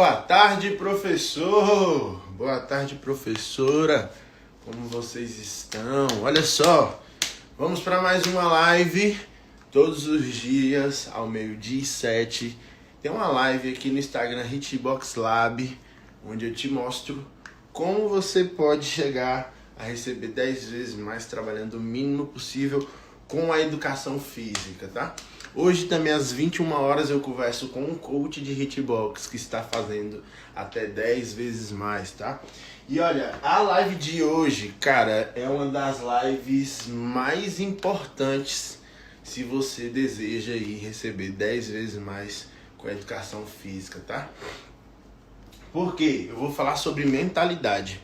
Boa tarde, professor! Boa tarde, professora! Como vocês estão? Olha só, vamos para mais uma live todos os dias ao 12h07. Tem uma live aqui no Instagram Hitbox Lab, onde eu te mostro como você pode chegar a receber 10 vezes mais trabalhando o mínimo possível com a educação física, tá? Hoje também às 21 horas eu converso com um coach de hitbox que está fazendo até 10 vezes mais, tá? E olha, a live de hoje, cara, é uma das lives mais importantes se você deseja aí receber 10 vezes mais com a educação física, tá? Por quê? Eu vou falar sobre mentalidade.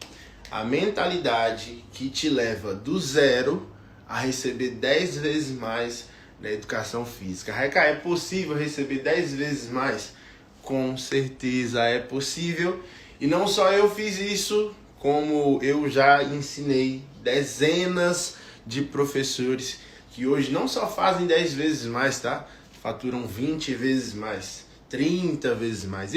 A mentalidade que te leva do zero a receber 10 vezes mais na educação física. Raika, é possível receber 10 vezes mais? Com certeza é possível. E não só eu fiz isso, como eu já ensinei dezenas de professores que hoje não só fazem 10 vezes mais, tá? Faturam 20 vezes mais, 30 vezes mais.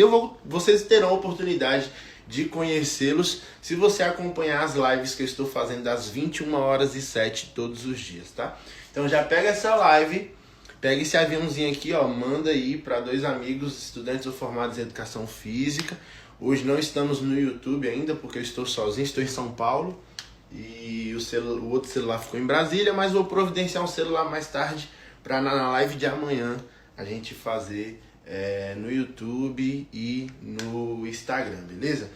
Vocês terão a oportunidade de conhecê-los se você acompanhar as lives que eu estou fazendo das 21h07 todos os dias, tá? Então já pega essa live, pega esse aviãozinho aqui, ó, manda aí para 2 amigos, estudantes ou formados em educação física. Hoje não estamos no YouTube ainda, porque eu estou sozinho, estou em São Paulo e o outro celular ficou em Brasília, mas vou providenciar um celular mais tarde para na live de amanhã a gente fazer no YouTube e no Instagram, beleza?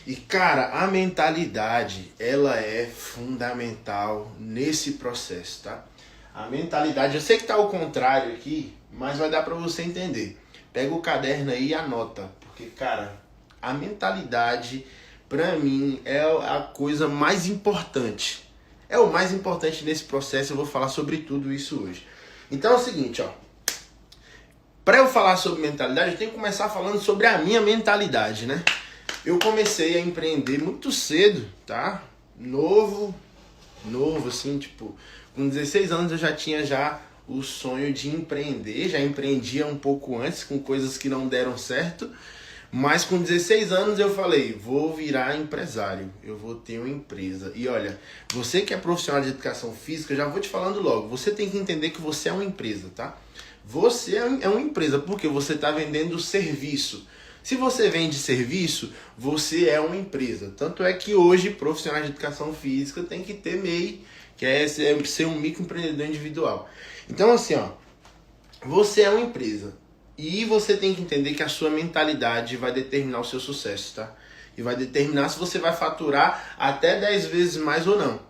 E cara, a mentalidade, ela é fundamental nesse processo, tá? A mentalidade, eu sei que tá ao contrário aqui, mas vai dar para você entender. Pega o caderno aí e anota, porque cara, a mentalidade para mim é a coisa mais importante. É o mais importante nesse processo, eu vou falar sobre tudo isso hoje. Então é o seguinte, ó. Para eu falar sobre mentalidade, eu tenho que começar falando sobre a minha mentalidade, né? Eu comecei a empreender muito cedo, tá? Novo assim, tipo, com 16 anos eu já tinha o sonho de empreender, já empreendia um pouco antes com coisas que não deram certo, mas com 16 anos eu falei, vou virar empresário, eu vou ter uma empresa. E olha, você que é profissional de educação física, já vou te falando logo, você tem que entender que você é uma empresa, tá? Você é uma empresa porque você está vendendo serviço. Se você vende serviço, você é uma empresa. Tanto é que hoje profissionais de educação física tem que ter MEI, que é ser um microempreendedor individual. Então assim, ó, você é uma empresa e você tem que entender que a sua mentalidade vai determinar o seu sucesso, tá? E vai determinar se você vai faturar até 10 vezes mais ou não.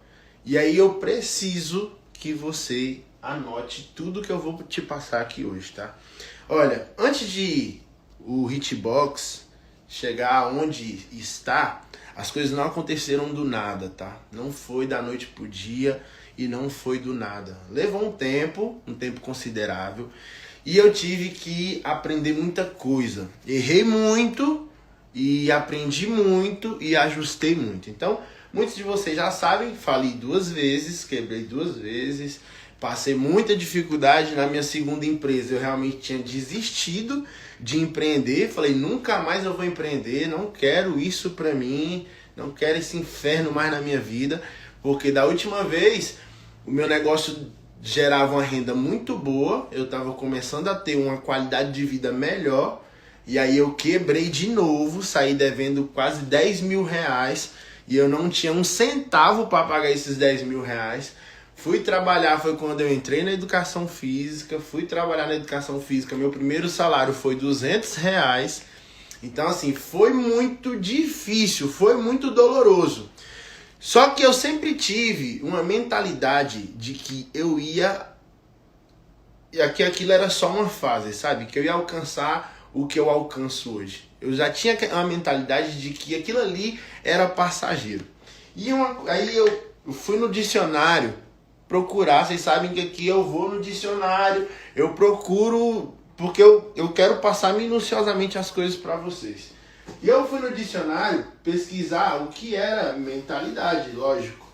E aí eu preciso que você anote tudo que eu vou te passar aqui hoje, tá? Olha, antes de o Hitbox chegar onde está, as coisas não aconteceram do nada, tá? Não foi da noite pro dia e não foi do nada. Levou um tempo considerável, e eu tive que aprender muita coisa. Errei muito e aprendi muito e ajustei muito. Então, muitos de vocês já sabem, falei 2 vezes, quebrei 2 vezes, passei muita dificuldade na minha segunda empresa. Eu realmente tinha desistido de empreender. Falei, nunca mais eu vou empreender, não quero isso pra mim, não quero esse inferno mais na minha vida. Porque da última vez, o meu negócio gerava uma renda muito boa, eu estava começando a ter uma qualidade de vida melhor. E aí eu quebrei de novo, saí devendo quase 10 mil reais. E eu não tinha um centavo para pagar esses 10 mil reais. Fui trabalhar, foi quando eu entrei na educação física, meu primeiro salário foi 200 reais. Então assim, foi muito difícil, foi muito doloroso. Só que eu sempre tive uma mentalidade de que eu ia, e que aquilo era só uma fase, sabe? Que eu ia alcançar o que eu alcanço hoje. Eu já tinha uma mentalidade de que aquilo ali era passageiro. Aí eu fui no dicionário procurar, vocês sabem que aqui eu vou no dicionário, eu procuro, porque eu quero passar minuciosamente as coisas para vocês. E eu fui no dicionário pesquisar o que era mentalidade, lógico.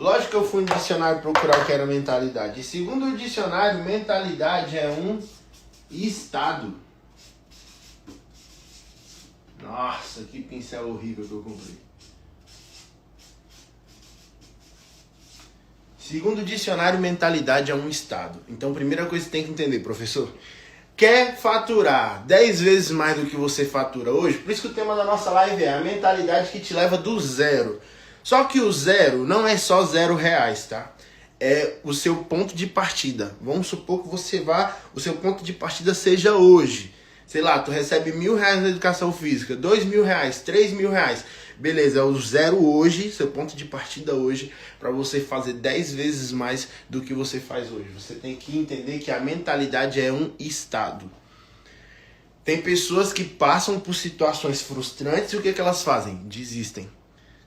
Lógico que eu fui no dicionário procurar o que era mentalidade. E segundo o dicionário, mentalidade é um estado. Nossa, que pincel horrível que eu comprei. Segundo o dicionário, mentalidade é um estado. Então, primeira coisa que você tem que entender, professor. Quer faturar 10 vezes mais do que você fatura hoje? Por isso que o tema da nossa live é a mentalidade que te leva do zero. Só que o zero não é só R$0, tá? É o seu ponto de partida. Vamos supor que o seu ponto de partida seja hoje. Sei lá, tu recebe R$1.000 na educação física, R$2.000, R$3.000. Beleza, é o zero hoje, seu ponto de partida hoje, para você fazer 10 vezes mais do que você faz hoje. Você tem que entender que a mentalidade é um estado. Tem pessoas que passam por situações frustrantes e o que elas fazem? Desistem.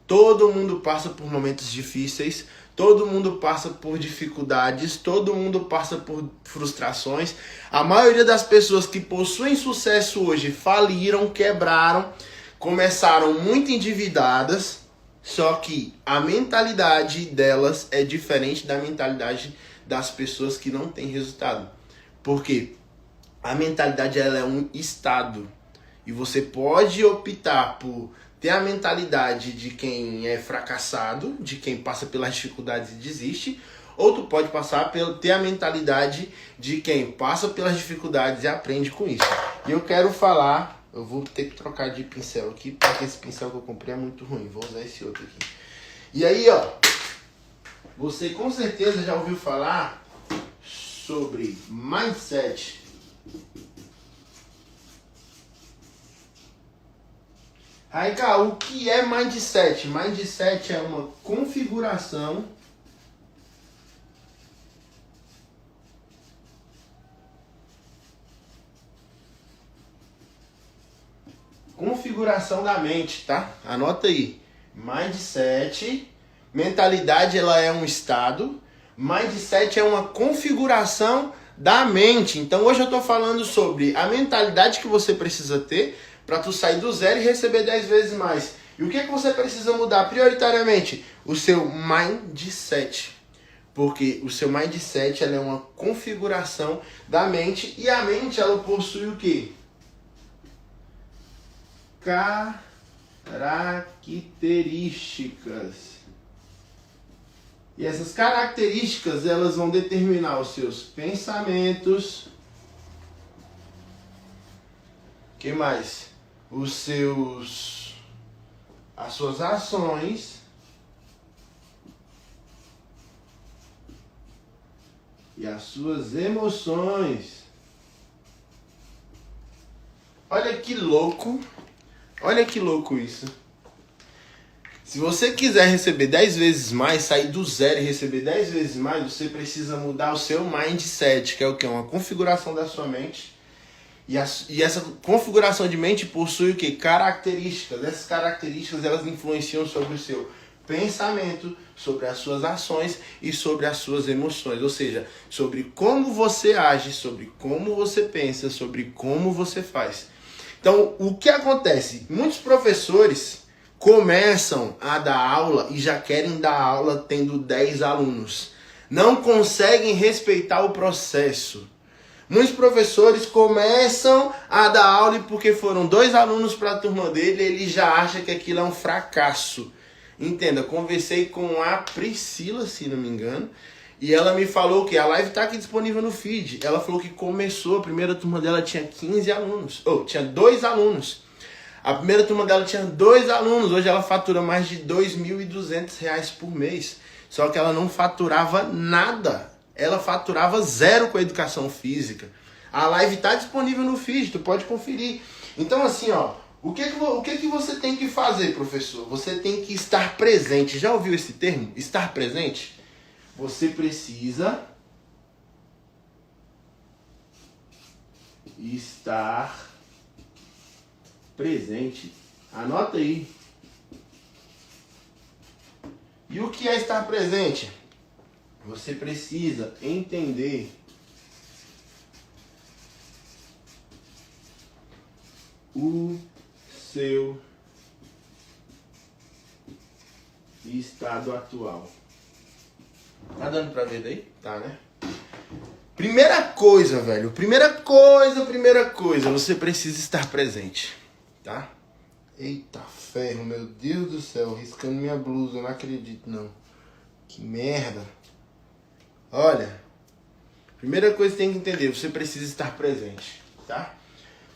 Todo mundo passa por momentos difíceis, todo mundo passa por dificuldades, todo mundo passa por frustrações. A maioria das pessoas que possuem sucesso hoje faliram, quebraram, começaram muito endividadas, só que a mentalidade delas é diferente da mentalidade das pessoas que não têm resultado. Por quê? A mentalidade ela é um estado e você pode optar por ter a mentalidade de quem é fracassado, de quem passa pelas dificuldades e desiste, ou tu pode ter a mentalidade de quem passa pelas dificuldades e aprende com isso. E eu quero falar, eu vou ter que trocar de pincel aqui, porque esse pincel que eu comprei é muito ruim, vou usar esse outro aqui. E aí, ó, você com certeza já ouviu falar sobre mindset. Raika, o que é mindset? Mindset é uma configuração da mente, tá? Anota aí. Mindset, mentalidade ela é um estado, mindset é uma configuração da mente. Então hoje eu tô falando sobre a mentalidade que você precisa ter para tu sair do zero e receber 10 vezes mais. E o que é que você precisa mudar prioritariamente? O seu mindset. Porque o seu mindset ela é uma configuração da mente e a mente ela possui o quê? Características. E essas características elas vão determinar os seus pensamentos. O que mais? As suas ações e as suas emoções. Olha que louco isso. Se você quiser receber 10 vezes mais, sair do zero e receber 10 vezes mais, você precisa mudar o seu mindset, que é o que? Uma configuração da sua mente. E essa configuração de mente possui o quê? Características. Essas características elas influenciam sobre o seu pensamento, sobre as suas ações e sobre as suas emoções. Ou seja, sobre como você age, sobre como você pensa, sobre como você faz. Então, o que acontece? Muitos professores começam a dar aula e já querem dar aula tendo 10 alunos. Não conseguem respeitar o processo. Muitos professores começam a dar aula e porque foram 2 alunos para a turma dele, ele já acha que aquilo é um fracasso. Entenda, conversei com a Priscila, se não me engano, e ela me falou que a live está aqui disponível no feed. Ela falou que começou, a primeira turma dela tinha 15 alunos, tinha 2 alunos. A primeira turma dela tinha 2 alunos, hoje ela fatura mais de R$2.200 por mês. Só que ela não faturava nada. Ela faturava 0 com a educação física. A live está disponível no feed, tu pode conferir. Então assim, ó, o que que você tem que fazer, professor? Você tem que estar presente. Já ouviu esse termo? Estar presente? Você precisa estar presente. Anota aí. E o que é estar presente? Você precisa entender o seu estado atual. Tá dando pra ver daí? Tá, né? Primeira coisa, velho. Primeira coisa. Você precisa estar presente, tá? Eita ferro, meu Deus do céu. Riscando minha blusa, eu não acredito, não. Que merda. Olha. Primeira coisa que você tem que entender. Você precisa estar presente, tá?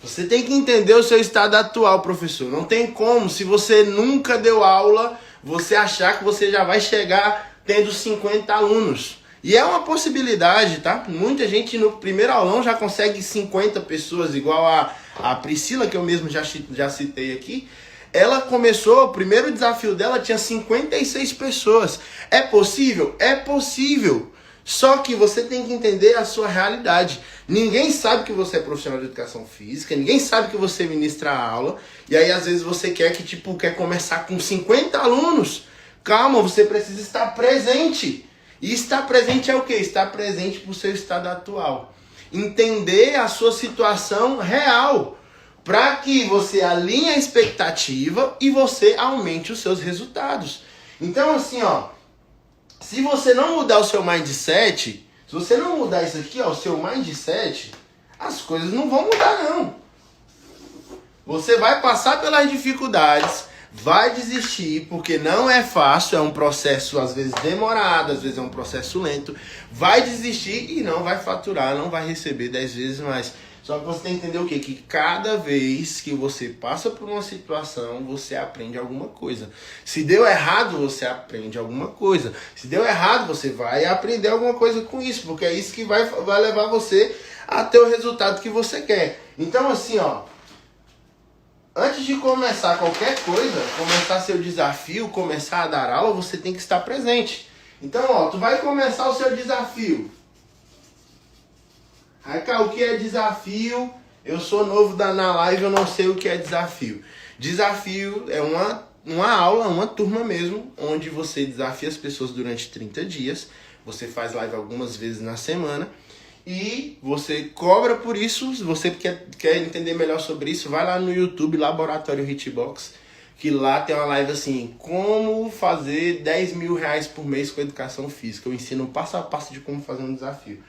Você tem que entender o seu estado atual, professor. Não tem como, se você nunca deu aula, você achar que você já vai chegar tendo 50 alunos. E é uma possibilidade, tá? Muita gente no primeiro aulão já consegue 50 pessoas, igual a Priscila, que eu mesmo já citei aqui. Ela começou, o primeiro desafio dela tinha 56 pessoas. É possível? É possível. Só que você tem que entender a sua realidade. Ninguém sabe que você é profissional de educação física, ninguém sabe que você ministra a aula, e aí às vezes você quer começar com 50 alunos. Calma, você precisa estar presente. E estar presente é o quê? Estar presente para o seu estado atual. Entender a sua situação real, para que você alinhe a expectativa e você aumente os seus resultados. Então assim, ó, se você não mudar o seu mindset, se você não mudar isso aqui, ó, o seu mindset, as coisas não vão mudar, não. Você vai passar pelas dificuldades, vai desistir, porque não é fácil, é um processo às vezes demorado, às vezes é um processo lento. Vai desistir e não vai faturar, não vai receber 10 vezes mais. Só que você tem que entender o quê? Que cada vez que você passa por uma situação, você aprende alguma coisa. Se deu errado, você aprende alguma coisa. Se deu errado, você vai aprender alguma coisa com isso, porque é isso que vai levar você a ter o resultado que você quer. Então assim, ó, antes de começar qualquer coisa, começar seu desafio, começar a dar aula, você tem que estar presente. Então, ó, tu vai começar o seu desafio. Raika, o que é desafio? Eu sou novo na live, eu não sei o que é desafio. Desafio é uma aula, uma turma mesmo, onde você desafia as pessoas durante 30 dias. Você faz live algumas vezes na semana. E você cobra por isso. Se você quer entender melhor sobre isso, vai lá no YouTube, Laboratório Hitbox, que lá tem uma live assim, como fazer 10 mil reais por mês com educação física. Eu ensino passo a passo de como fazer um desafio.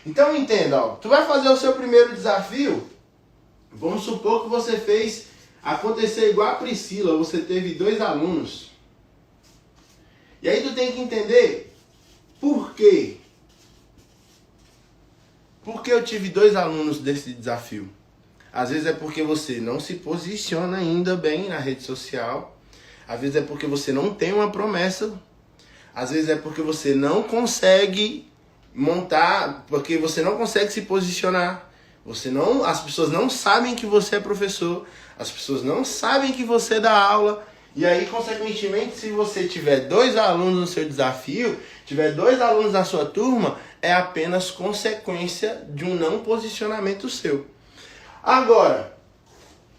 Então entenda, ó, tu vai fazer o seu primeiro desafio, vamos supor que você fez acontecer igual a Priscila, você teve 2 alunos. E aí tu tem que entender por quê. Por que eu tive 2 alunos desse desafio? Às vezes é porque você não se posiciona ainda bem na rede social. Às vezes é porque você não tem uma promessa. Às vezes é porque você não consegue montar, porque você não consegue se posicionar. As pessoas não sabem que você é professor. As pessoas não sabem que você dá aula. E aí, consequentemente, se você tiver 2 alunos no seu desafio, tiver 2 alunos na sua turma, é apenas consequência de um não posicionamento seu. Agora,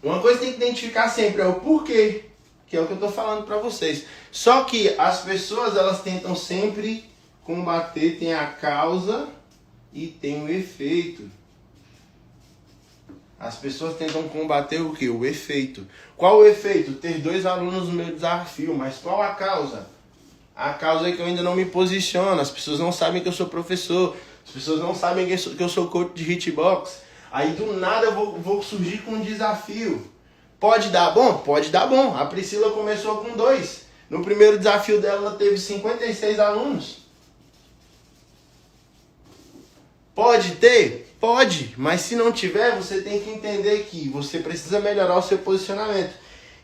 uma coisa que tem que identificar sempre é o porquê, que é o que eu estou falando para vocês. Só que as pessoas, elas tentam sempre combater, tem a causa e tem o efeito. As pessoas tentam combater o quê? O efeito. Qual o efeito? Ter 2 alunos no meu desafio, mas qual a causa? A causa é que eu ainda não me posiciono, as pessoas não sabem que eu sou professor, as pessoas não sabem que eu sou coach de hitbox. Aí do nada eu vou surgir com um desafio. Pode dar bom? Pode dar bom. A Priscila começou com 2. No primeiro desafio dela, ela teve 56 alunos. Pode ter? Pode. Mas se não tiver, você tem que entender que você precisa melhorar o seu posicionamento.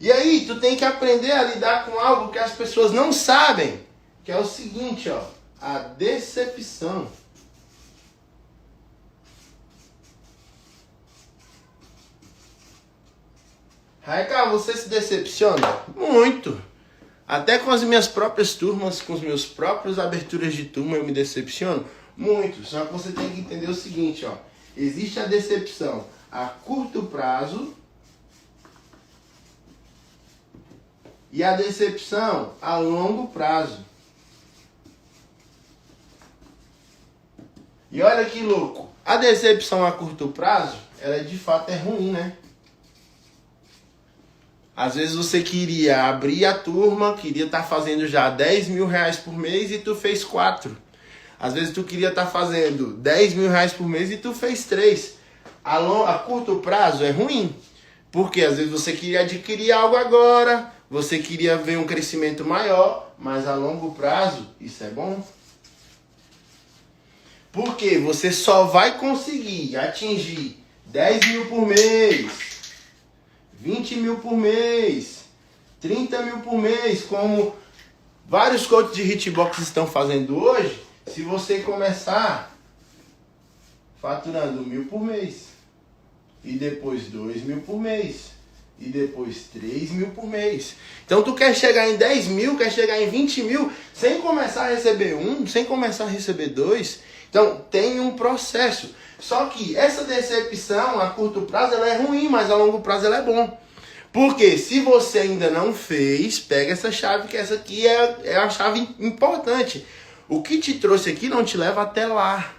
E aí, tu tem que aprender a lidar com algo que as pessoas não sabem. Que é o seguinte, ó. A decepção. Raika, você se decepciona? Muito. Até com as minhas próprias turmas, com os meus próprios aberturas de turma, eu me decepciono muito. Só que você tem que entender o seguinte, ó. Existe a decepção a curto prazo e a decepção a longo prazo. E olha que louco. A decepção a curto prazo, ela de fato é ruim, né? Às vezes você queria abrir a turma, queria estar fazendo já 10 mil reais por mês e tu fez 4. Às vezes tu queria estar fazendo 10 mil reais por mês e tu fez 3. A curto prazo é ruim. Porque às vezes você queria adquirir algo agora, você queria ver um crescimento maior, mas a longo prazo isso é bom. Porque você só vai conseguir atingir 10 mil por mês, 20 mil por mês, 30 mil por mês, como vários coaches de hitbox estão fazendo hoje, se você começar faturando 1.000 por mês, e depois 2.000 por mês, e depois 3.000 por mês. Então tu quer chegar em 10 mil, quer chegar em 20 mil, sem começar a receber 1, sem começar a receber 2. Então tem um processo. Só que essa decepção a curto prazo ela é ruim, mas a longo prazo ela é bom. Porque se você ainda não fez, pega essa chave, que essa aqui é a chave importante. O que te trouxe aqui não te leva até lá.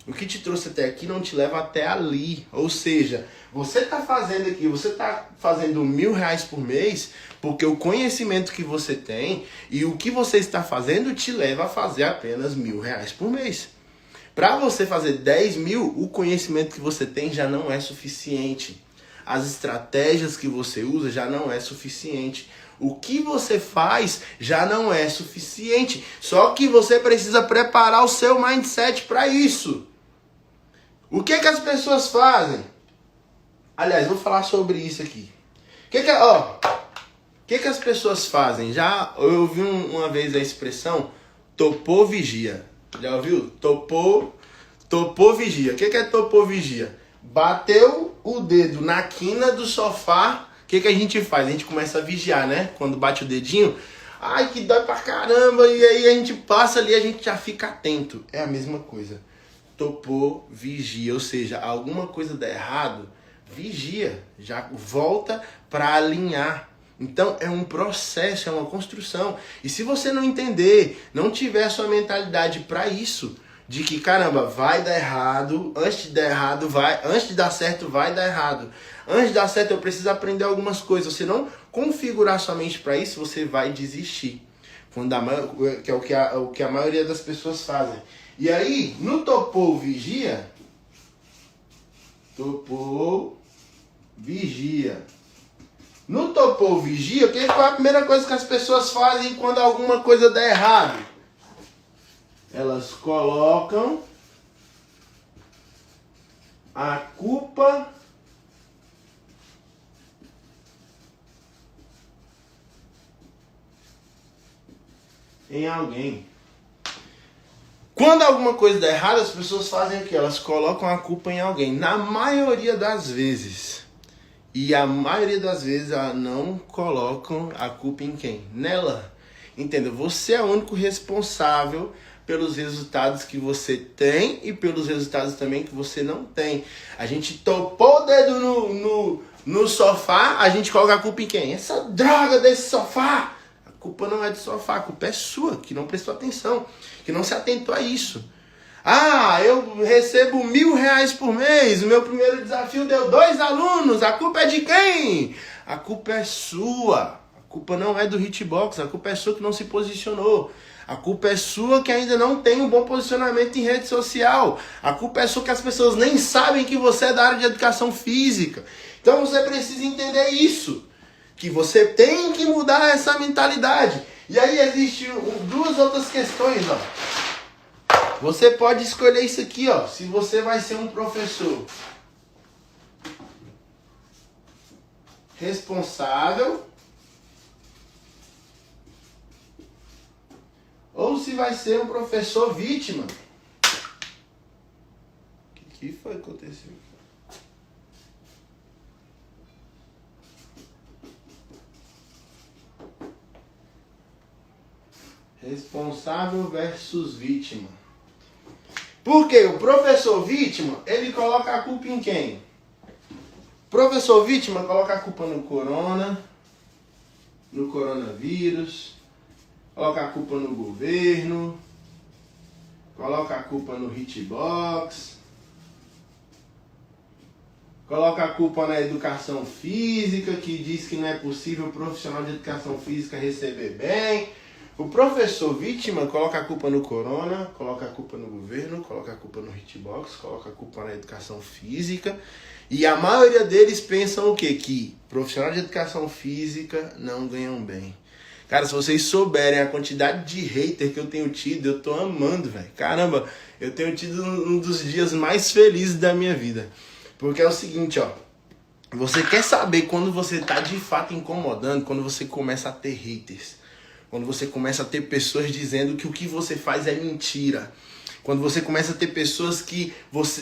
O que te trouxe até aqui não te leva até ali. Ou seja, você está fazendo aqui, você está fazendo 1.000 reais por mês, porque o conhecimento que você tem e o que você está fazendo te leva a fazer apenas 1.000 reais por mês. Para você fazer 10 mil, o conhecimento que você tem já não é suficiente. As estratégias que você usa já não é suficiente. O que você faz já não é suficiente. Só que você precisa preparar o seu mindset para isso. O que as pessoas fazem? Aliás, vou falar sobre isso aqui. O que as pessoas fazem? Já eu ouvi uma vez a expressão topou vigia. Já ouviu? Topou vigia. O que é topou vigia? Bateu o dedo na quina do sofá, o que a gente faz? A gente começa a vigiar, né? Quando bate o dedinho, ai que dói pra caramba, e aí a gente passa ali, a gente já fica atento. É a mesma coisa. Topou, vigia, ou seja, alguma coisa dá errado, vigia, já volta para alinhar. Então é um processo, é uma construção. E se você não entender, não tiver a sua mentalidade para isso, de que caramba, vai dar errado, antes de dar certo vai dar errado. Antes de dar certo eu preciso aprender algumas coisas. Se não configurar sua mente para isso, você vai desistir. Que é o que a maioria das pessoas fazem. E aí, no topou vigia, no topou vigia, o que é a primeira coisa que as pessoas fazem quando alguma coisa dá errado? Elas colocam a culpa em alguém. Quando alguma coisa dá errado, as pessoas fazem o quê? Elas colocam a culpa em alguém. Na maioria das vezes. E a maioria das vezes elas não colocam a culpa em quem? Nela. Entendeu? Você é o único responsável pelos resultados que você tem e pelos resultados também que você não tem. A gente topou o dedo no sofá, a gente coloca a culpa em quem? Essa droga desse sofá! A culpa não é do sofá, a culpa é sua, que não prestou atenção, que não se atentou a isso. Ah, eu recebo 1.000 reais por mês, o meu primeiro desafio deu 2 alunos, a culpa é de quem? A culpa é sua, a culpa não é do Hitbox, a culpa é sua que não se posicionou. A culpa é sua que ainda não tem um bom posicionamento em rede social. A culpa é sua que as pessoas nem sabem que você é da área de educação física. Então você precisa entender isso. Que você tem que mudar essa mentalidade. E aí existem 2 outras questões, ó. Você pode escolher isso aqui, ó. Se você vai ser um professor responsável, ou se vai ser um professor vítima. O que foi que aconteceu? Responsável versus vítima. Porque o professor vítima, ele coloca a culpa em quem? O professor vítima coloca a culpa no coronavírus, coloca a culpa no governo, coloca a culpa no Hitbox, coloca a culpa na educação física, que diz que não é possível o profissional de educação física receber bem, O professor vítima coloca a culpa no corona, coloca a culpa no governo, coloca a culpa no hitbox, coloca a culpa na educação física. E a maioria deles pensam o quê? Que profissionais de educação física não ganham bem. Cara, se vocês souberem a quantidade de hater que eu tenho tido, eu tô amando, velho. Caramba, eu tenho tido um dos dias mais felizes da minha vida. Porque é o seguinte, ó. Você quer saber quando você tá de fato incomodando, quando você começa a ter haters. Quando você começa a ter pessoas dizendo que o que você faz é mentira. Quando você começa a ter pessoas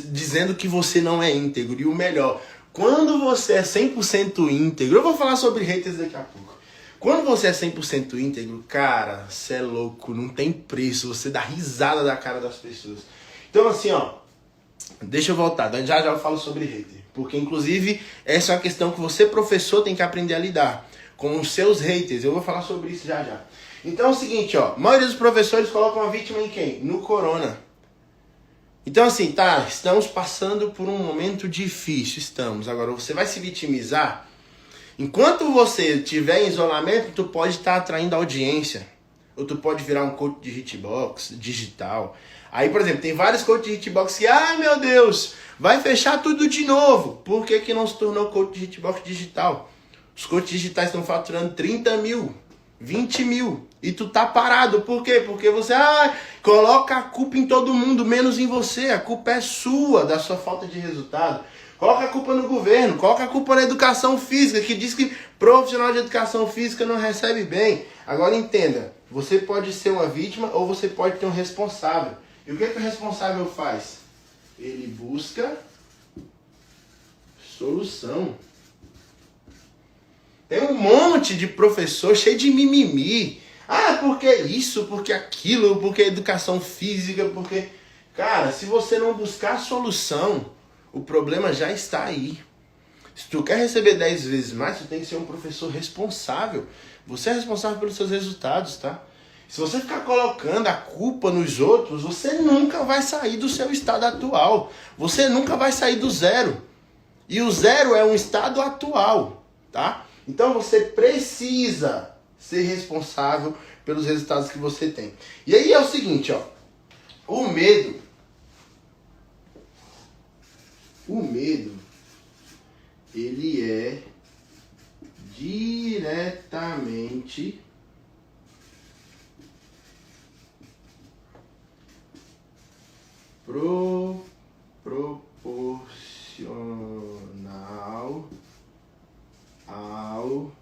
dizendo que você não é íntegro. E o melhor, quando você é 100% íntegro, eu vou falar sobre haters daqui a pouco. Quando você é 100% íntegro, cara, você é louco, não tem preço, você dá risada da cara das pessoas. Então assim, ó, deixa eu voltar, já eu falo sobre hater. Porque inclusive essa é uma questão que você, professor, tem que aprender a lidar com os seus haters. Eu vou falar sobre isso já. Então é o seguinte, ó, a maioria dos professores colocam a vítima em quem? No corona. Então assim, tá, estamos passando por um momento difícil, estamos. Agora, você vai se vitimizar? Enquanto você estiver em isolamento, tu pode estar atraindo audiência. Ou tu pode virar um coach de hitbox digital. Aí, por exemplo, tem vários coaches de hitbox que, ai meu Deus, vai fechar tudo de novo. Por que que não se tornou coach de hitbox digital? Os coaches digitais estão faturando 30 mil, 20 mil. E tu tá parado. Por quê? Porque você coloca a culpa em todo mundo, menos em você. A culpa é sua, da sua falta de resultado. Coloca a culpa no governo, coloca a culpa na educação física, que diz que profissional de educação física não recebe bem. Agora entenda, você pode ser uma vítima ou você pode ter um responsável. E o que o responsável faz? Ele busca solução. Tem um monte de professor cheio de mimimi. Porque isso, porque aquilo, porque educação física, porque... Cara, se você não buscar solução, o problema já está aí. Se tu quer receber 10 vezes mais, tu tem que ser um professor responsável. Você é responsável pelos seus resultados, tá? Se você ficar colocando a culpa nos outros, você nunca vai sair do seu estado atual. Você nunca vai sair do zero. E o zero é um estado atual, tá? Então você precisa ser responsável pelos resultados que você tem. E aí é o seguinte, ó. O medo, ele é diretamente proporcional ao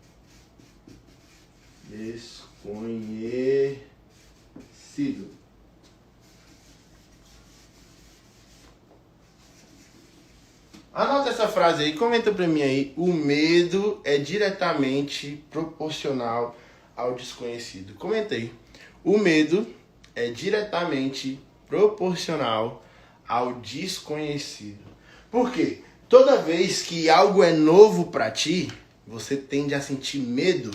desconhecido. Anota essa frase aí, comenta pra mim aí. O medo é diretamente proporcional ao desconhecido. Comenta aí. O medo é diretamente proporcional ao desconhecido. Por quê? Toda vez que algo é novo pra ti, você tende a sentir medo.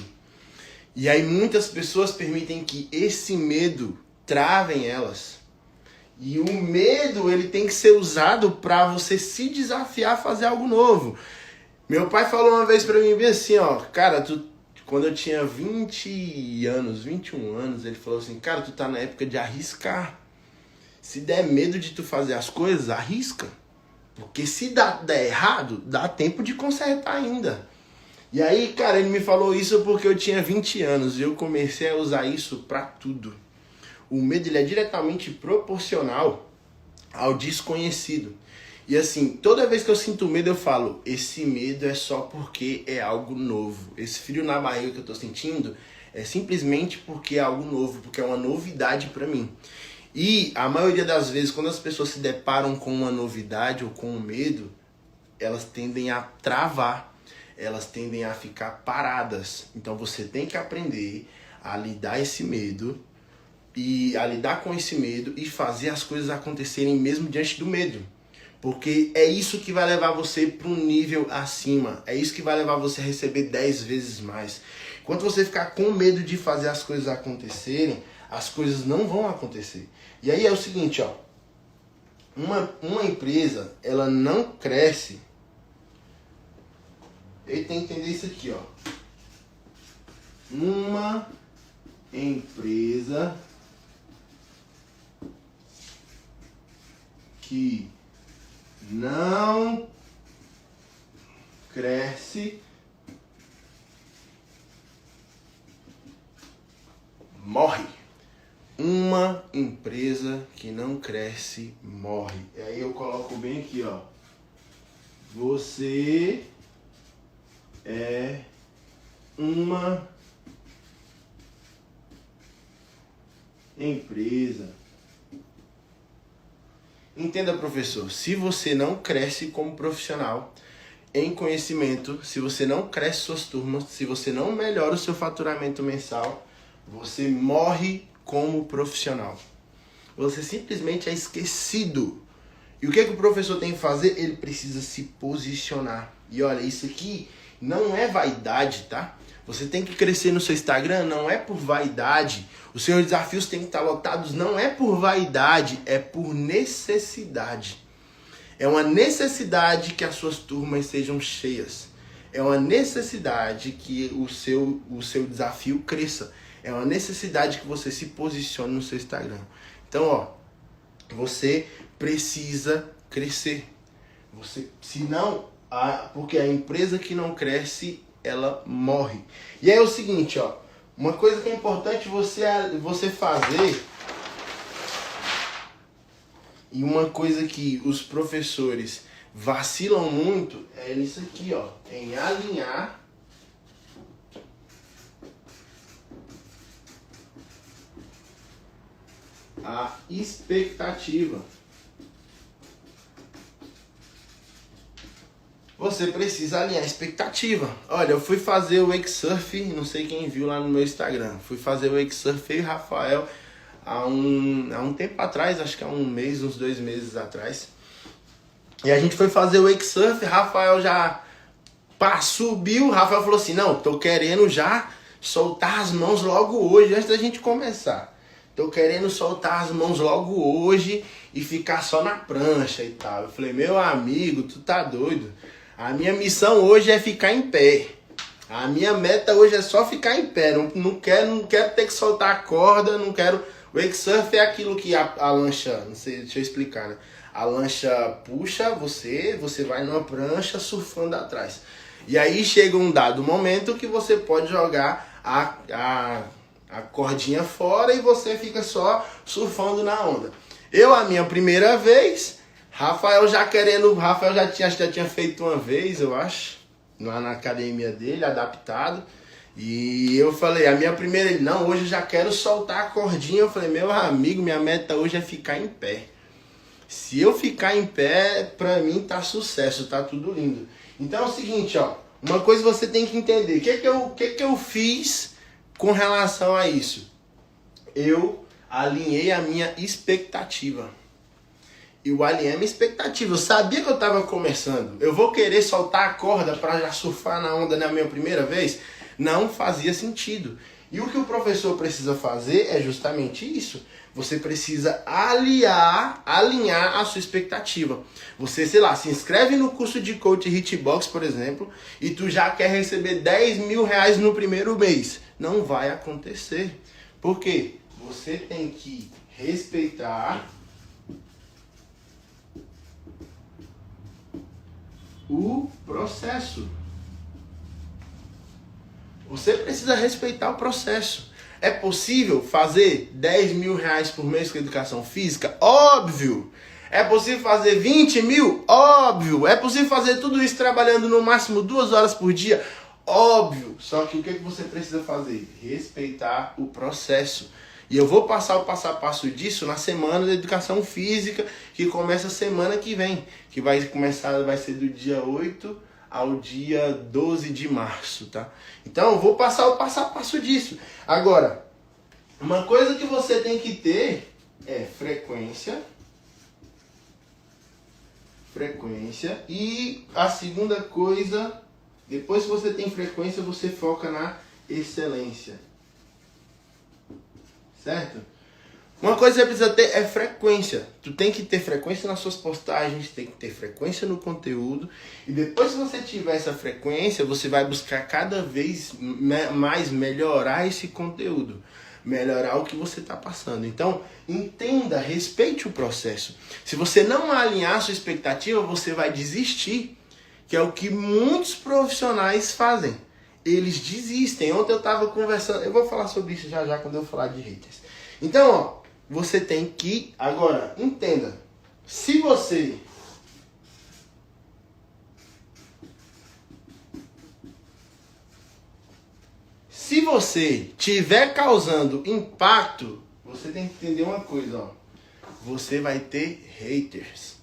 E aí muitas pessoas permitem que esse medo travem elas. E o medo, ele tem que ser usado para você se desafiar a fazer algo novo. Meu pai falou uma vez para mim bem assim, ó, cara, quando eu tinha 20 anos, 21 anos, ele falou assim, cara, tu tá na época de arriscar. Se der medo de tu fazer as coisas, arrisca. Porque se der errado, dá tempo de consertar ainda. E aí, cara, ele me falou isso porque eu tinha 20 anos e eu comecei a usar isso para tudo. O medo, ele é diretamente proporcional ao desconhecido. E assim, toda vez que eu sinto medo, eu falo, esse medo é só porque é algo novo. Esse frio na barriga que eu tô sentindo é simplesmente porque é algo novo, porque é uma novidade para mim. E a maioria das vezes, quando as pessoas se deparam com uma novidade ou com um medo, elas tendem a travar, elas tendem a ficar paradas. Então você tem que aprender a lidar esse medo, e a lidar com esse medo e fazer as coisas acontecerem mesmo diante do medo. Porque é isso que vai levar você para um nível acima. É isso que vai levar você a receber 10 vezes mais. Enquanto você ficar com medo de fazer as coisas acontecerem, as coisas não vão acontecer. E aí é o seguinte, ó. Uma empresa, ela não cresce. Ele tem que entender isso aqui, ó. Uma empresa que não cresce morre. Uma empresa que não cresce morre. E aí eu coloco bem aqui, ó. Você é uma empresa. Entenda, professor, se você não cresce como profissional em conhecimento, se você não cresce suas turmas, se você não melhora o seu faturamento mensal, você morre como profissional. Você simplesmente é esquecido. E o que o professor tem que fazer? Ele precisa se posicionar. E olha, isso aqui não é vaidade, tá? Você tem que crescer no seu Instagram, não é por vaidade. Os seus desafios têm que estar lotados, não é por vaidade, é por necessidade. É uma necessidade que as suas turmas sejam cheias. É uma necessidade que o seu desafio cresça. É uma necessidade que você se posicione no seu Instagram. Então, ó, você precisa crescer. Porque a empresa que não cresce, ela morre. E aí é o seguinte, ó, uma coisa que é importante você fazer, e uma coisa que os professores vacilam muito, é isso aqui, ó, em alinhar a expectativa. Você precisa alinhar a expectativa. Olha, eu fui fazer o Wake Surf, não sei quem viu lá no meu Instagram. Fui fazer o Wake Surf e o Rafael há um tempo atrás, acho que há um mês, uns 2 meses atrás. E a gente foi fazer o Wake Surf, Rafael já subiu, Rafael falou assim, não, tô querendo já soltar as mãos logo hoje, antes da gente começar. Tô querendo soltar as mãos logo hoje e ficar só na prancha e tal. Eu falei, meu amigo, tu tá doido? A minha missão hoje é ficar em pé. A minha meta hoje é só ficar em pé. Não quero ter que soltar a corda, não quero... Wake surf é aquilo que a lancha... Não sei, deixa eu explicar, né? A lancha puxa você vai numa prancha surfando atrás. E aí chega um dado momento que você pode jogar a cordinha fora e você fica só surfando na onda. A minha primeira vez, Rafael já tinha feito uma vez, eu acho, lá na academia dele, adaptado. E eu falei, a minha primeira, ele, não, hoje eu já quero soltar a cordinha. Eu falei, meu amigo, minha meta hoje é ficar em pé. Se eu ficar em pé, pra mim tá sucesso, tá tudo lindo. Então é o seguinte, ó, uma coisa você tem que entender, o que eu fiz com relação a isso? Eu alinhei a minha expectativa. Eu alinhei a minha expectativa. Eu sabia que eu estava começando. Eu vou querer soltar a corda para já surfar na onda na minha primeira vez? Não fazia sentido. E o que o professor precisa fazer é justamente isso. Você precisa alinhar a sua expectativa. Você, sei lá, se inscreve no curso de coach Hitbox, por exemplo, e tu já quer receber 10 mil reais no primeiro mês. Não vai acontecer. Por quê? Você tem que respeitar o processo. Você precisa respeitar o processo. É possível fazer 10 mil reais por mês com educação física? Óbvio! É possível fazer 20 mil? Óbvio! É possível fazer tudo isso trabalhando no máximo 2 horas por dia? Óbvio! Só que o que você precisa fazer? Respeitar o processo. E eu vou passar o passo a passo disso na semana da educação física, que começa semana que vem. Que vai ser do dia 8 ao dia 12 de março, tá? Então eu vou passar o passo a passo disso. Agora, uma coisa que você tem que ter é frequência. E a segunda coisa, depois que você tem frequência, você foca na excelência. Certo? Uma coisa que você precisa ter é frequência. Tu tem que ter frequência nas suas postagens, tem que ter frequência no conteúdo. E depois que você tiver essa frequência, você vai buscar cada vez mais melhorar esse conteúdo. melhorar o que você está passando. Então, entenda, respeite o processo. Se você não alinhar a sua expectativa, você vai desistir, que é o que muitos profissionais fazem. Eles desistem. Ontem eu estava conversando, eu vou falar sobre isso já quando eu falar de haters. Então, ó, você tem que, agora, entenda, se você estiver causando impacto, você tem que entender uma coisa, ó. Você vai ter haters.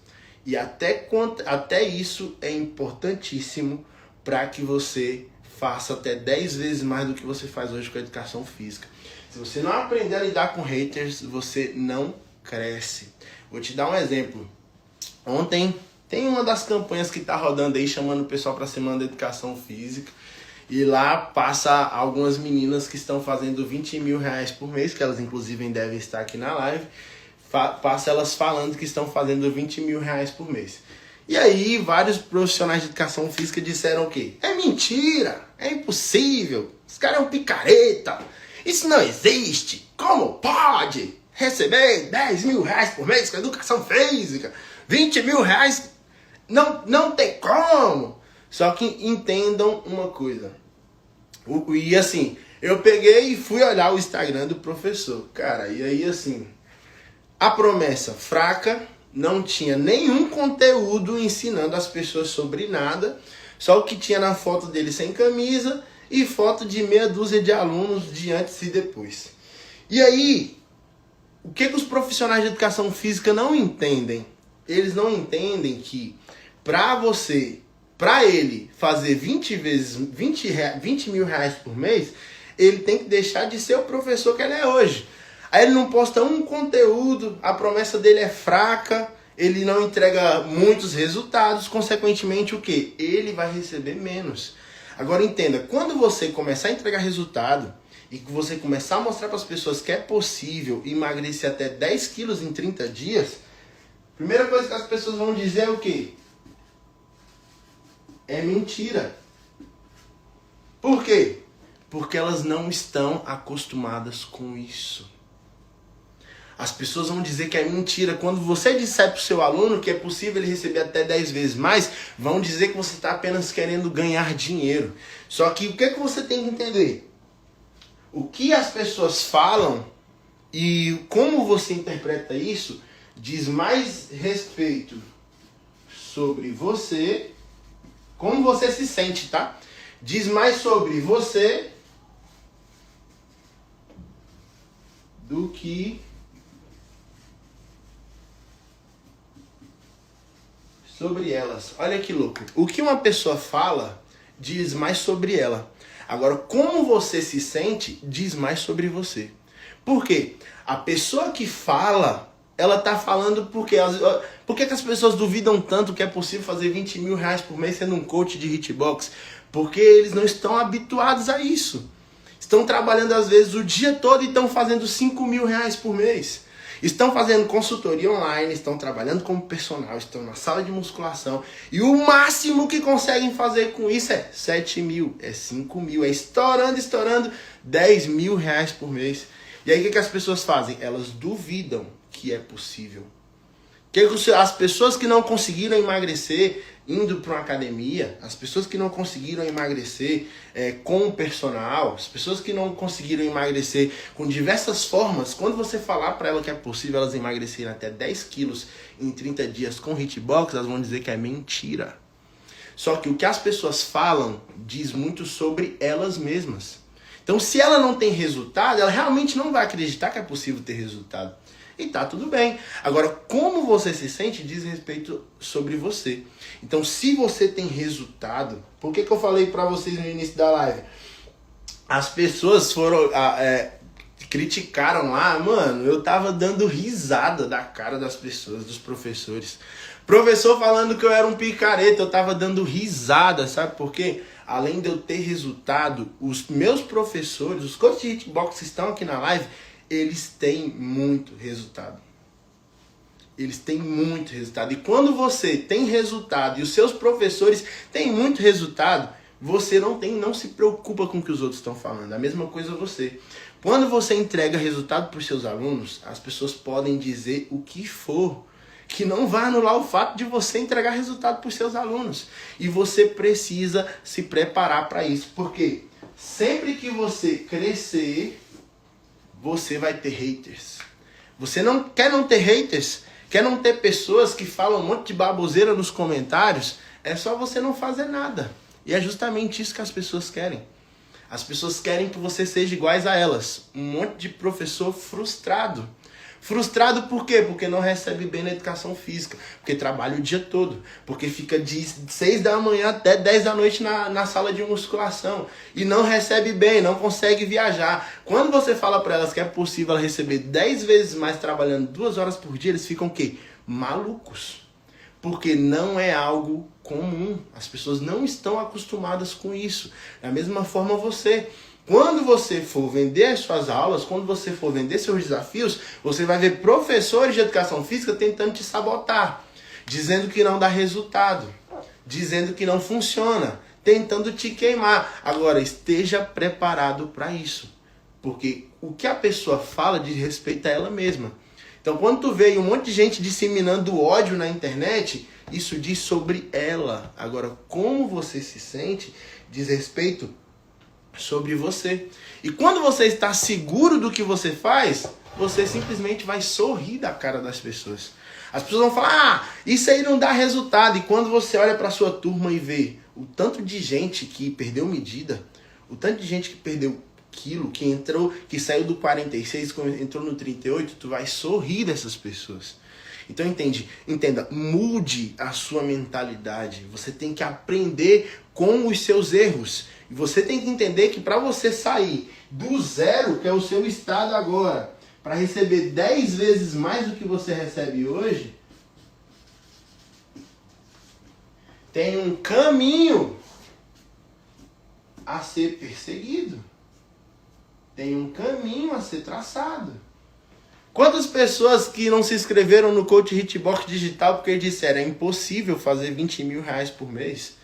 E até isso é importantíssimo para que você faça até 10 vezes mais do que você faz hoje com a educação física. Se você não aprender a lidar com haters, você não cresce. Vou te dar um exemplo. Ontem tem uma das campanhas que está rodando aí, chamando o pessoal para a Semana da Educação Física. E lá passa algumas meninas que estão fazendo 20 mil reais por mês, que elas inclusive devem estar aqui na live. Passa elas falando que estão fazendo 20 mil reais por mês. E aí vários profissionais de educação física disseram o quê? É mentira, é impossível, esse cara é um picareta, isso não existe, como pode receber 10 mil reais por mês com educação física, 20 mil reais, não tem como. Só que entendam uma coisa, e assim, eu peguei e fui olhar o Instagram do professor, cara, e aí assim, a promessa fraca, não tinha nenhum conteúdo ensinando as pessoas sobre nada, só o que tinha na foto dele sem camisa e foto de meia dúzia de alunos de antes e depois. E aí, o que os profissionais de educação física não entendem? Eles não entendem que para ele fazer 20 mil reais por mês, ele tem que deixar de ser o professor que ele é hoje. Aí ele não posta um conteúdo, a promessa dele é fraca, ele não entrega muitos resultados, consequentemente o quê? Ele vai receber menos. Agora entenda, quando você começar a entregar resultado e que você começar a mostrar para as pessoas que é possível emagrecer até 10 quilos em 30 dias, a primeira coisa que as pessoas vão dizer é o quê? É mentira. Por quê? Porque elas não estão acostumadas com isso. As pessoas vão dizer que é mentira. Quando você disser para o seu aluno que é possível ele receber até 10 vezes mais, vão dizer que você está apenas querendo ganhar dinheiro. Só que o que você tem que entender? O que as pessoas falam e como você interpreta isso diz mais respeito sobre você, como você se sente, tá? Diz mais sobre você do que sobre elas. Olha que louco. O que uma pessoa fala diz mais sobre ela. Agora, como você se sente diz mais sobre você. Por quê? A pessoa que fala, ela tá falando porque... Por que as pessoas duvidam tanto que é possível fazer 20 mil reais por mês sendo um coach de hitbox? Porque eles não estão habituados a isso. Estão trabalhando às vezes o dia todo e estão fazendo 5 mil reais por mês. Estão fazendo consultoria online, estão trabalhando como personal, estão na sala de musculação. E o máximo que conseguem fazer com isso é 7 mil, é 5 mil, é estourando 10 mil reais por mês. E aí o que as pessoas fazem? Elas duvidam que é possível. As pessoas que não conseguiram emagrecer indo para uma academia, as pessoas que não conseguiram emagrecer com o personal, as pessoas que não conseguiram emagrecer com diversas formas, quando você falar para elas que é possível elas emagrecerem até 10 quilos em 30 dias com hitbox, elas vão dizer que é mentira. Só que o que as pessoas falam diz muito sobre elas mesmas. Então se ela não tem resultado, ela realmente não vai acreditar que é possível ter resultado. E tá tudo bem. Agora, como você se sente diz respeito sobre você. Então, se você tem resultado... Por que eu falei pra vocês no início da live? As pessoas criticaram lá, mano, eu tava dando risada da cara das pessoas, dos professores. Professor falando que eu era um picareta, eu tava dando risada, sabe por quê? Além de eu ter resultado, os meus professores, os coaches de hitbox que estão aqui na live... eles têm muito resultado. Eles têm muito resultado. E quando você tem resultado e os seus professores têm muito resultado, você não se preocupa com o que os outros estão falando. A mesma coisa você. Quando você entrega resultado para os seus alunos, as pessoas podem dizer o que for, que não vai anular o fato de você entregar resultado para os seus alunos. E você precisa se preparar para isso, porque sempre que você crescer, você vai ter haters. Você não quer não ter haters, quer não ter pessoas que falam um monte de baboseira nos comentários, é só você não fazer nada. E é justamente isso que as pessoas querem. As pessoas querem que você seja iguais a elas. Um monte de professor frustrado. Frustrado por quê? Porque não recebe bem na educação física. Porque trabalha o dia todo. Porque fica de 6 da manhã até 10 da noite na sala de musculação. E não recebe bem, não consegue viajar. Quando você fala para elas que é possível ela receber 10 vezes mais trabalhando 2 horas por dia, eles ficam o quê? Malucos. Porque não é algo comum. As pessoas não estão acostumadas com isso. Da mesma forma você. Quando você for vender as suas aulas, quando você for vender seus desafios, você vai ver professores de educação física tentando te sabotar. Dizendo que não dá resultado. Dizendo que não funciona. Tentando te queimar. Agora, esteja preparado para isso. Porque o que a pessoa fala diz respeito a ela mesma. Então, quando tu vê um monte de gente disseminando ódio na internet, isso diz sobre ela. Agora, como você se sente diz respeito sobre você. E quando você está seguro do que você faz, você simplesmente vai sorrir da cara das pessoas. As pessoas vão falar, isso aí não dá resultado. E quando você olha para sua turma e vê o tanto de gente que perdeu medida, o tanto de gente que perdeu quilo, que saiu do 46, entrou no 38, tu vai sorrir dessas pessoas. Então entenda, mude a sua mentalidade. Você tem que aprender com os seus erros. E você tem que entender que para você sair do zero, que é o seu estado agora, para receber 10 vezes mais do que você recebe hoje, tem um caminho a ser perseguido. Tem um caminho a ser traçado. Quantas pessoas que não se inscreveram no Coach Hitbox Digital porque disseram é impossível fazer 20 mil reais por mês?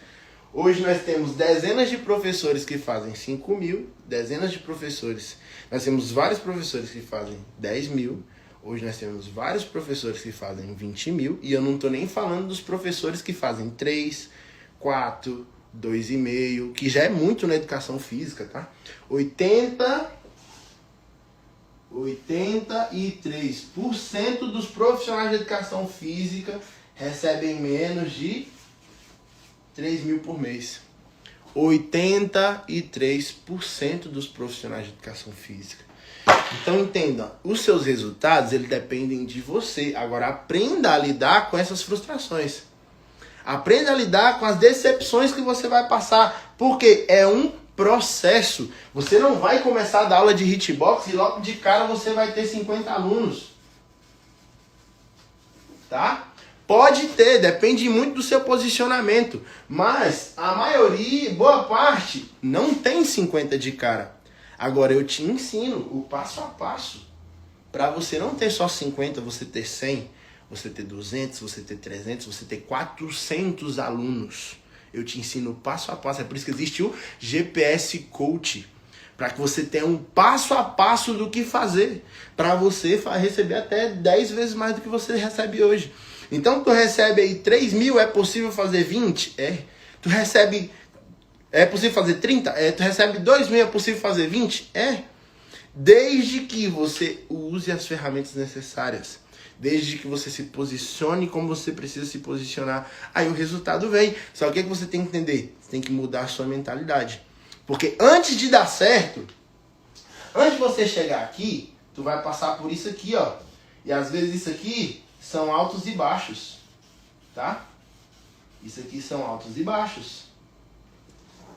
Hoje nós temos dezenas de professores que fazem 5 mil, dezenas de professores. Nós temos vários professores que fazem 10 mil. Hoje nós temos vários professores que fazem 20 mil. E eu não estou nem falando dos professores que fazem 3, 4, 2,5, que já é muito na educação física, tá? 83% dos profissionais de educação física recebem menos de 3 mil por mês. 83% dos profissionais de educação física. Então entenda, os seus resultados eles dependem de você. Agora aprenda a lidar com essas frustrações. Aprenda a lidar com as decepções que você vai passar. Porque é um processo. Você não vai começar a dar aula de hitbox e logo de cara você vai ter 50 alunos. Tá? Pode ter, depende muito do seu posicionamento. Mas a maioria, boa parte, não tem 50 de cara. Agora eu te ensino o passo a passo. Para você não ter só 50, você ter 100, você ter 200, você ter 300, você ter 400 alunos. Eu te ensino passo a passo. É por isso que existe o GPS Coach. Para que você tenha um passo a passo do que fazer. Para você receber até 10 vezes mais do que você recebe hoje. Então tu recebe aí 3 mil, é possível fazer 20? É. Tu recebe... É possível fazer 30? É. Tu recebe 2 mil, é possível fazer 20? É. Desde que você use as ferramentas necessárias. Desde que você se posicione como você precisa se posicionar. Aí o resultado vem. Só que o que você tem que entender? Você tem que mudar a sua mentalidade. Porque antes de dar certo, antes de você chegar aqui, tu vai passar por isso aqui, ó. E às vezes isso aqui são altos e baixos. Tá? Isso aqui são altos e baixos.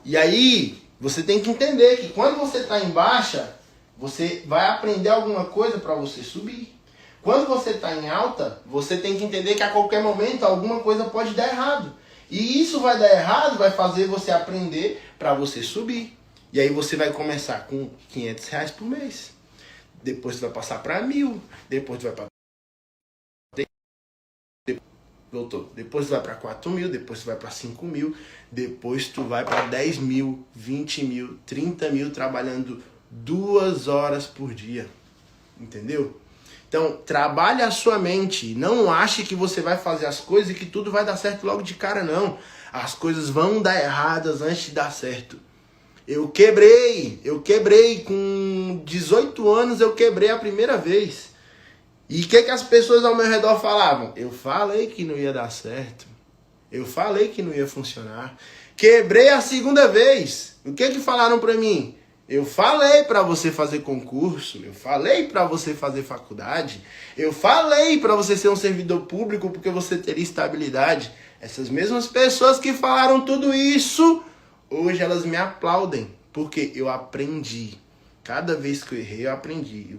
E aí, você tem que entender que quando você está em baixa, você vai aprender alguma coisa para você subir. Quando você está em alta, você tem que entender que a qualquer momento alguma coisa pode dar errado. E isso vai dar errado, vai fazer você aprender para você subir. E aí você vai começar com 500 reais por mês. Depois você vai passar para 1.000. Depois você vai para... Voltou. Depois você vai para 4 mil, depois você vai para 5 mil, depois tu vai para 10 mil, 20 mil, 30 mil trabalhando 2 horas por dia. Entendeu? Então, trabalhe a sua mente. Não ache que você vai fazer as coisas e que tudo vai dar certo logo de cara, não. As coisas vão dar erradas antes de dar certo. Eu quebrei com 18 anos, eu quebrei a primeira vez. E o que as pessoas ao meu redor falavam? Eu falei que não ia dar certo. Eu falei que não ia funcionar. Quebrei a segunda vez. O que falaram pra mim? Eu falei pra você fazer concurso. Eu falei pra você fazer faculdade. Eu falei pra você ser um servidor público porque você teria estabilidade. Essas mesmas pessoas que falaram tudo isso, hoje elas me aplaudem. Porque eu aprendi. Cada vez que eu errei, eu aprendi.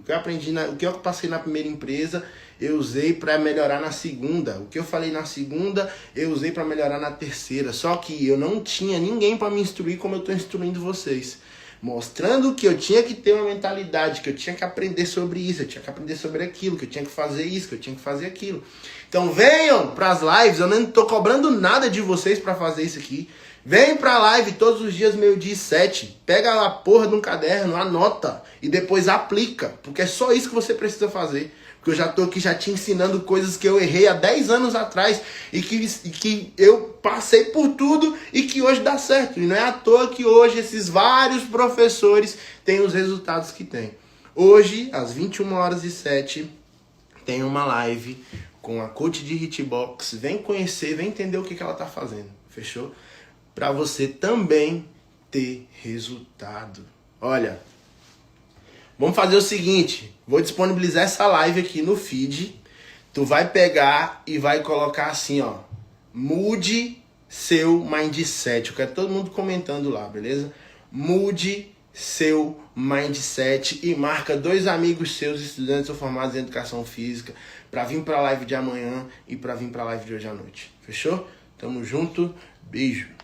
O que eu passei na primeira empresa, eu usei para melhorar na segunda. O que eu falei na segunda, eu usei para melhorar na terceira. Só que eu não tinha ninguém para me instruir como eu estou instruindo vocês. Mostrando que eu tinha que ter uma mentalidade, que eu tinha que aprender sobre isso, eu tinha que aprender sobre aquilo, que eu tinha que fazer isso, que eu tinha que fazer aquilo. Então venham para as lives, eu não estou cobrando nada de vocês para fazer isso aqui. Vem pra live todos os dias, 12h07. Pega a porra de um caderno, anota e depois aplica. Porque é só isso que você precisa fazer. Porque eu já tô aqui já te ensinando coisas que eu errei há 10 anos atrás e que eu passei por tudo e que hoje dá certo. E não é à toa que hoje esses vários professores têm os resultados que têm. Hoje, às 21h07, tem uma live com a coach de Hitbox. Vem conhecer, vem entender o que ela tá fazendo. Fechou? Para você também ter resultado. Olha, vamos fazer o seguinte, vou disponibilizar essa live aqui no feed. Tu vai pegar e vai colocar assim, ó, mude seu mindset. Eu quero todo mundo comentando lá, beleza? Mude seu mindset e marca 2 amigos seus, estudantes ou formados em educação física, para vir para a live de amanhã e para vir para a live de hoje à noite. Fechou? Tamo junto. Beijo.